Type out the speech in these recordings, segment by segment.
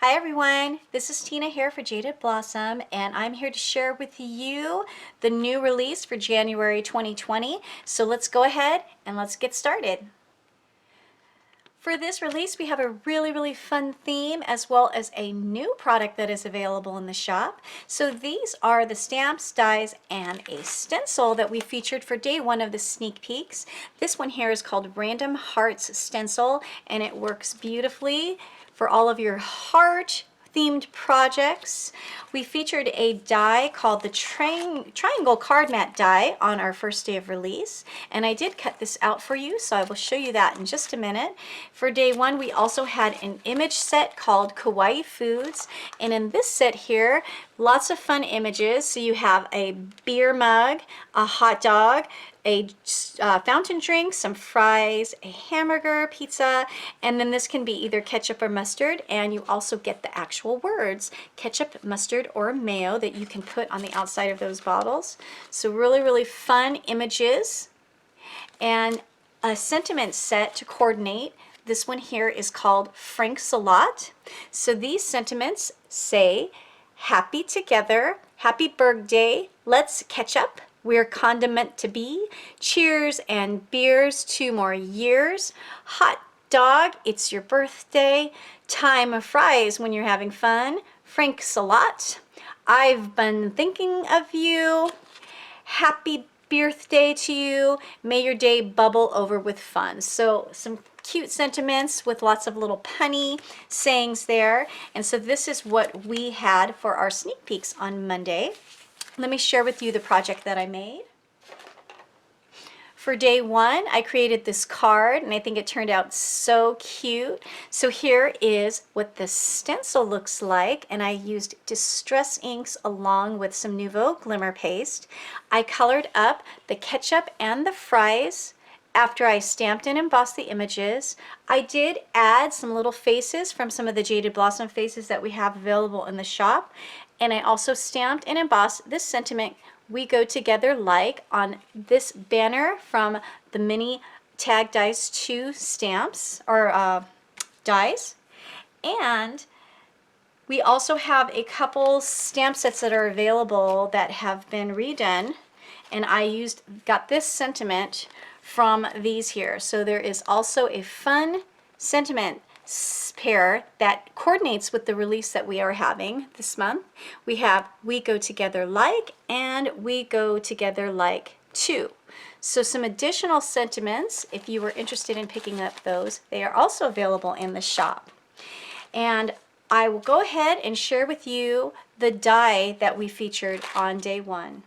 Hi everyone, this is Tina here for Jaded Blossom, and I'm here to share with you the new release for January 2020. So let's go ahead and let's get started. For this release, we have a really fun theme as well as a new product that is available in the shop. So these are the stamps, dies, and a stencil that we featured for day one of the sneak peeks. This one here is called Random Hearts Stencil, and it works beautifully for all of your heart themed projects. We featured a die called the Triangle Card Mat die on our first day of release, and I did cut this out for you, so I will show you that in just a minute. For day one, we also had an image set called Kawaii Foods, and in this set here, lots of fun images. So you have a beer mug, a hot dog, a fountain drink, some fries, a hamburger, pizza, and then this can be either ketchup or mustard, and you also get the actual words, ketchup, mustard, or mayo that you can put on the outside of those bottles. So really fun images. And a sentiment set to coordinate. This one here is called Frank's a Lot. So these sentiments say, happy together, happy birthday, let's catch up, we're condiment to be, cheers and beers, 2 more years, hot dog, it's your birthday, time of fries when you're having fun, Frank's a Lot, I've been thinking of you, happy birthday to you, may your day bubble over with fun. So some cute sentiments with lots of little punny sayings there. And so this is what we had for our sneak peeks on Monday. Let me share with you the project that I made. For day one, I created this card, and I think it turned out so cute. So here is what the stencil looks like, and I used Distress inks along with some Nouveau Glimmer Paste. I colored up the ketchup and the fries after I stamped and embossed the images. I did add some little faces from some of the Jaded Blossom faces that we have available in the shop, and I also stamped and embossed this sentiment, we go together like, on this banner from the mini Tag Dies 2 stamps, or dies. And we also have a couple stamp sets that are available that have been redone, and I got this sentiment from these here. So there is also a fun sentiment pair that coordinates with the release that we are having this month. We have We Go Together Like and We Go Together Like Too. So some additional sentiments, if you were interested in picking up those, they are also available in the shop. And I will go ahead and share with you the die that we featured on day one.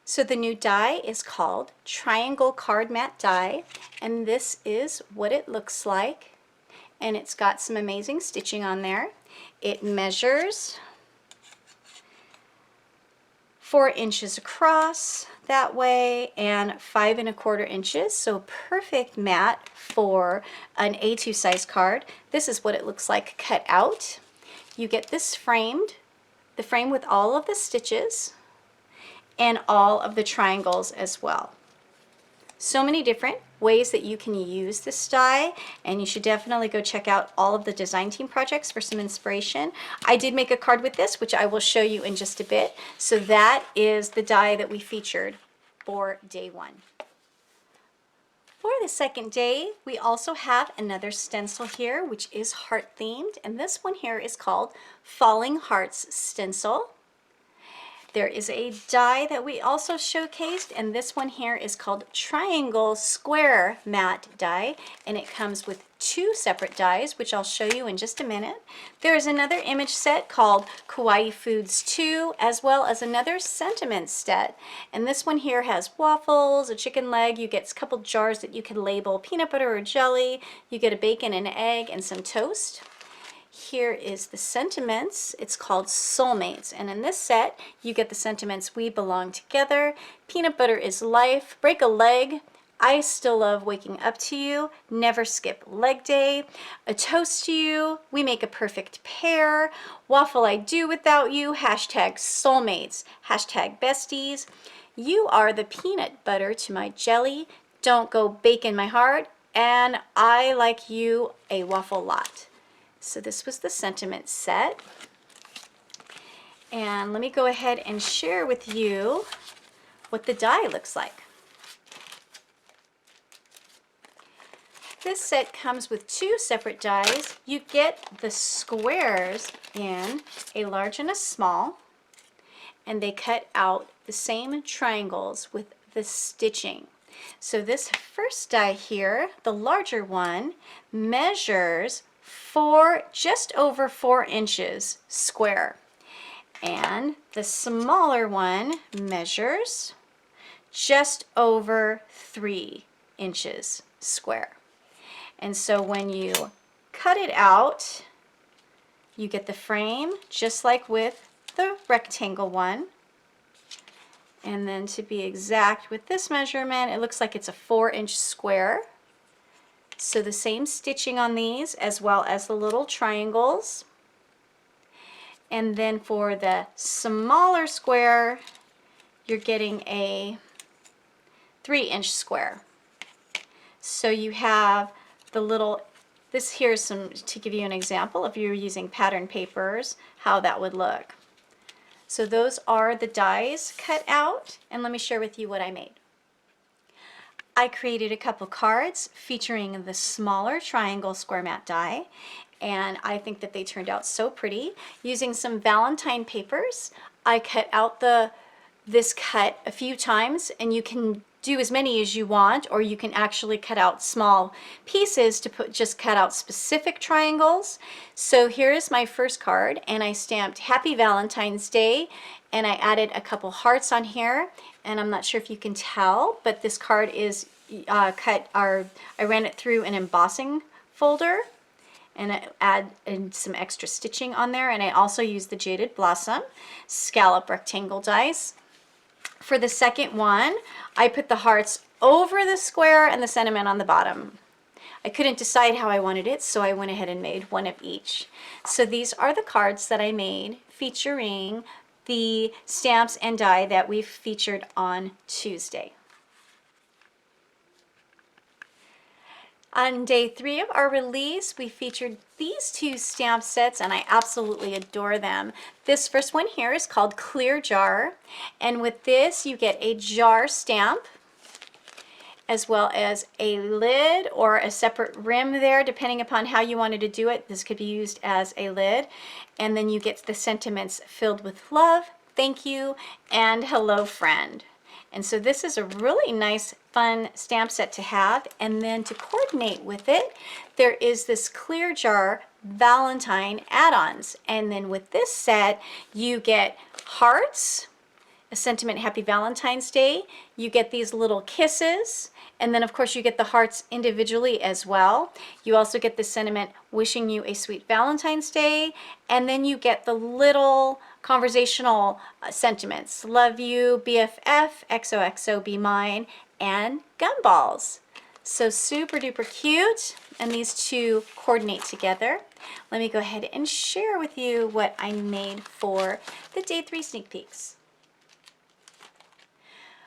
So the new die is called Triangle Card Mat die, and this is what it looks like. And it's got some amazing stitching on there. It measures 4 inches across that way and 5 1/4 inches. So perfect mat for an A2 size card. This is what it looks like cut out. You get this framed, the frame with all of the stitches and all of the triangles as well. So many different ways that you can use this die, and you should definitely go check out all of the design team projects for some inspiration. I did make a card with this, which I will show you in just a bit. So that is the die that we featured for day one. For the second day, we also have another stencil here, which is heart themed, and this one here is called Falling Hearts Stencil. There is a die that we also showcased, and this one here is called Triangle Square Mat die, and it comes with 2 separate dies, which I'll show you in just a minute. There is another image set called Kawaii Foods 2, as well as another sentiment set, and this one here has waffles, a chicken leg, you get a couple jars that you can label peanut butter or jelly, you get a bacon and egg and some toast. Here is the sentiments. It's called Soulmates, and in this set you get the sentiments we belong together, peanut butter is life, break a leg, I still love waking up to you, never skip leg day, a toast to you, we make a perfect pair, waffle I do without you, hashtag soulmates, hashtag besties, you are the peanut butter to my jelly, don't go bake in my heart, and I like you a waffle lot. So this was the sentiment set. And let me go ahead and share with you what the die looks like. This set comes with two separate dies. You get the squares in a large and a small, and they cut out the same triangles with the stitching. So this first die here, the larger one, measures just over 4 inches square. And the smaller one measures just over 3 inches square. And so when you cut it out, you get the frame just like with the rectangle one. And then to be exact with this measurement, it looks like it's a 4-inch square. So the same stitching on these as well as the little triangles. And then for the smaller square, you're getting a 3-inch square. So you have the little, this here's some, to give you an example, if you're using pattern papers, how that would look. So those are the dies cut out, and let me share with you what I made. I created a couple cards featuring the smaller triangle square mat die, and I think that they turned out so pretty. Using some Valentine papers, I cut out this cut a few times, and you can do as many as you want, or you can actually cut out small pieces to just cut out specific triangles. So here's my first card, and I stamped Happy Valentine's Day, and I added a couple hearts on here, and I'm not sure if you can tell, but this card is I ran it through an embossing folder, and I add some extra stitching on there, and I also used the Jaded Blossom scallop rectangle dies. For the second one, I put the hearts over the square and the sentiment on the bottom. I couldn't decide how I wanted it, so I went ahead and made one of each. So these are the cards that I made featuring the stamps and die that we featured on Tuesday. On day 3 of our release, we featured these two stamp sets, and I absolutely adore them. This first one here is called Clear Jar, and with this you get a jar stamp as well as a lid or a separate rim there, depending upon how you wanted to do it. This could be used as a lid, and then you get the sentiments filled with love, thank you, and hello friend. And so this is a really nice, fun stamp set to have. And then to coordinate with it, there is this Clear Jar Valentine add-ons. And then with this set, you get hearts, a sentiment Happy Valentine's Day. You get these little kisses. And then, of course, you get the hearts individually as well. You also get the sentiment wishing you a sweet Valentine's Day. And then you get the little conversational sentiments. Love you, BFF, XOXO, be mine, and gumballs. So super duper cute. And these two coordinate together. Let me go ahead and share with you what I made for the day 3 sneak peeks.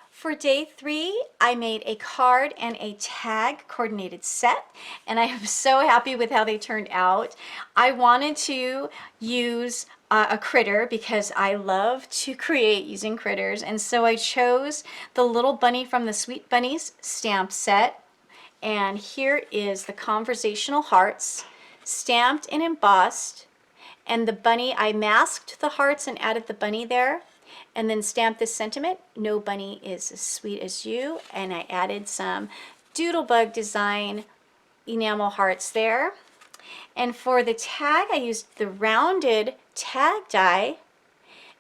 For day 3, I made a card and a tag coordinated set, and I am so happy with how they turned out. I wanted to use a critter because I love to create using critters, and so I chose the little bunny from the Sweet Bunnies stamp set, and here is the conversational hearts stamped and embossed, and the bunny, I masked the hearts and added the bunny there. And then stamp this sentiment, no bunny is as sweet as you, and I added some doodlebug design enamel hearts there. And for the tag, I used the rounded tag die,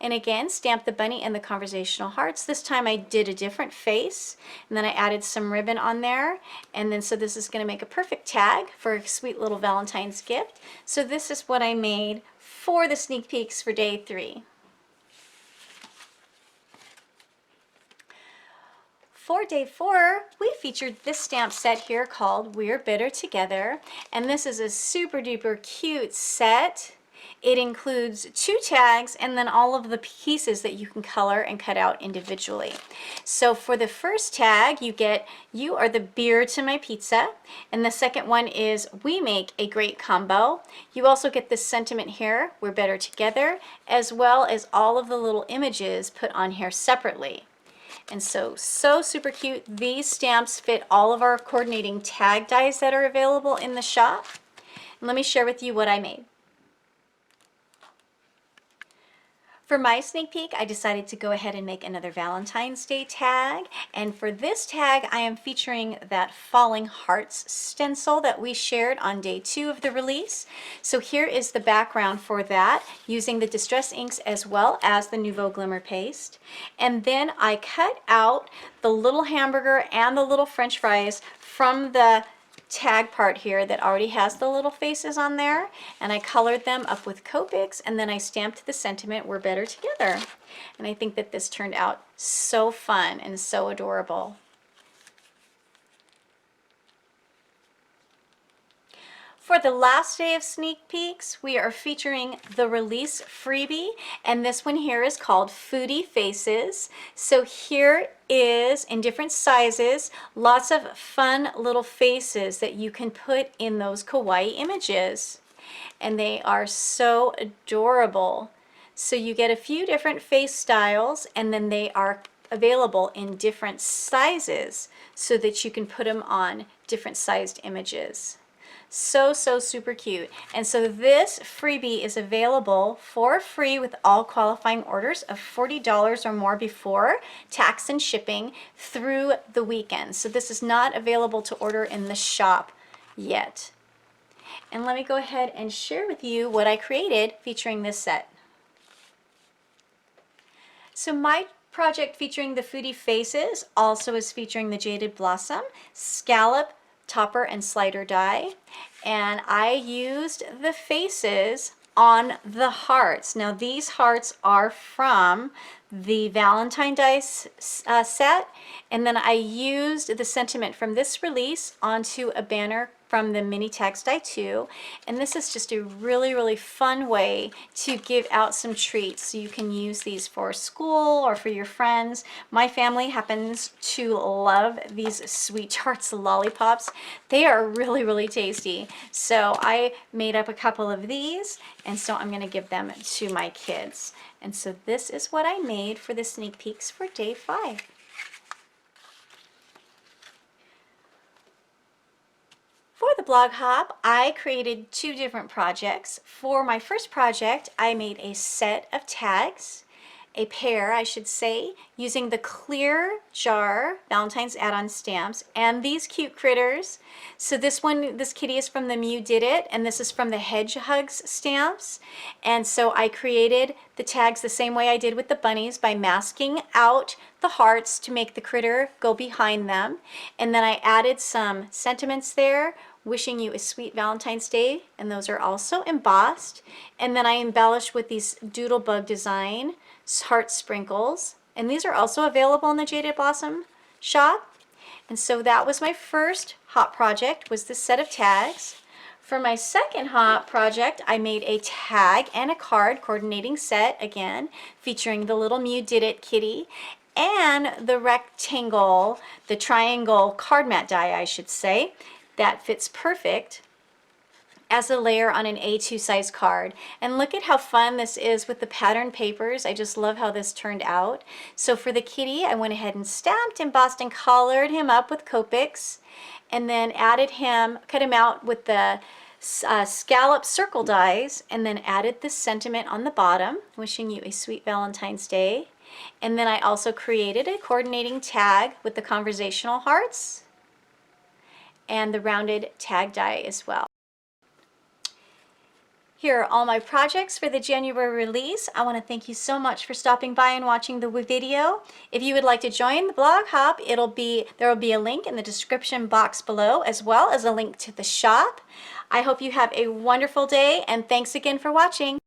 and again stamped the bunny and the conversational hearts. This time I did a different face, and then I added some ribbon on there, and then so this is going to make a perfect tag for a sweet little Valentine's gift. So this is what I made for the sneak peeks for day 3. For day 4, we featured this stamp set here called We're Better Together, and this is a super duper cute set. It includes 2 tags and then all of the pieces that you can color and cut out individually. So for the first tag, you get, "You are the beer to my pizza." And the second one is, "We make a great combo." You also get this sentiment here, "We're better together," as well as all of the little images put on here separately. And so super cute. These stamps fit all of our coordinating tag dies that are available in the shop. And let me share with you what I made. For my sneak peek, I decided to go ahead and make another Valentine's Day tag. And for this tag, I am featuring that Falling Hearts stencil that we shared on day 2 of the release. So here is the background for that, using the Distress inks as well as the Nouveau Glimmer paste. And then I cut out the little hamburger and the little French fries from the tag part here that already has the little faces on there, and I colored them up with Copics, and then I stamped the sentiment, "We're better together." And I think that this turned out so fun and so adorable. For the last day of sneak peeks, we are featuring the release freebie, and this one here is called Foodie Faces. So here is, in different sizes, lots of fun little faces that you can put in those kawaii images. And they are so adorable. So you get a few different face styles, and then they are available in different sizes so that you can put them on different sized images. So super cute. And so this freebie is available for free with all qualifying orders of $40 or more before tax and shipping through the weekend. So this is not available to order in the shop yet. And let me go ahead and share with you what I created featuring this set. So my project featuring the Foodie Faces also is featuring the Jaded Blossom, Scallop, Topper, and Slider die, and I used the faces on the hearts. Now these hearts are from the Valentine dice set, and then I used the sentiment from this release onto a banner from the Mini Tags Die 2, and this is just a really fun way to give out some treats. So you can use these for school or for your friends. My family happens to love these Sweet Tarts lollipops. They are really tasty. So I made up a couple of these, and so I'm going to give them to my kids. And so this is what I made for the sneak peeks for day 5. For the blog hop, I created 2 different projects. For my first project, I made a set of tags, a pair, I should say, using the clear jar Valentine's add-on stamps and these cute critters. So this kitty is from the Mew Did It, and this is from the Hedgehogs stamps. And so I created the tags the same way I did with the bunnies by masking out the hearts to make the critter go behind them. And then I added some sentiments there, wishing you a sweet Valentine's Day, and those are also embossed. And then I embellished with these doodlebug design heart sprinkles, and these are also available in the Jaded Blossom shop. And so that was my first hop project, was this set of tags. For my second hop project, I made a tag and a card coordinating set, again featuring the little Mew Did It kitty and the rectangle, the triangle card mat die, I should say, that fits perfect as a layer on an A2 size card. And look at how fun this is with the pattern papers. I just love how this turned out. So for the kitty, I went ahead and stamped, embossed, and colored him up with Copics, and then added him, cut him out with the scallop circle dies, and then added this sentiment on the bottom, wishing you a sweet Valentine's Day. And then I also created a coordinating tag with the conversational hearts and the rounded tag die as well. Here are all my projects for the January release. I want to thank you so much for stopping by and watching the video. If you would like to join the blog hop, there will be a link in the description box below, as well as a link to the shop. I hope you have a wonderful day, and thanks again for watching.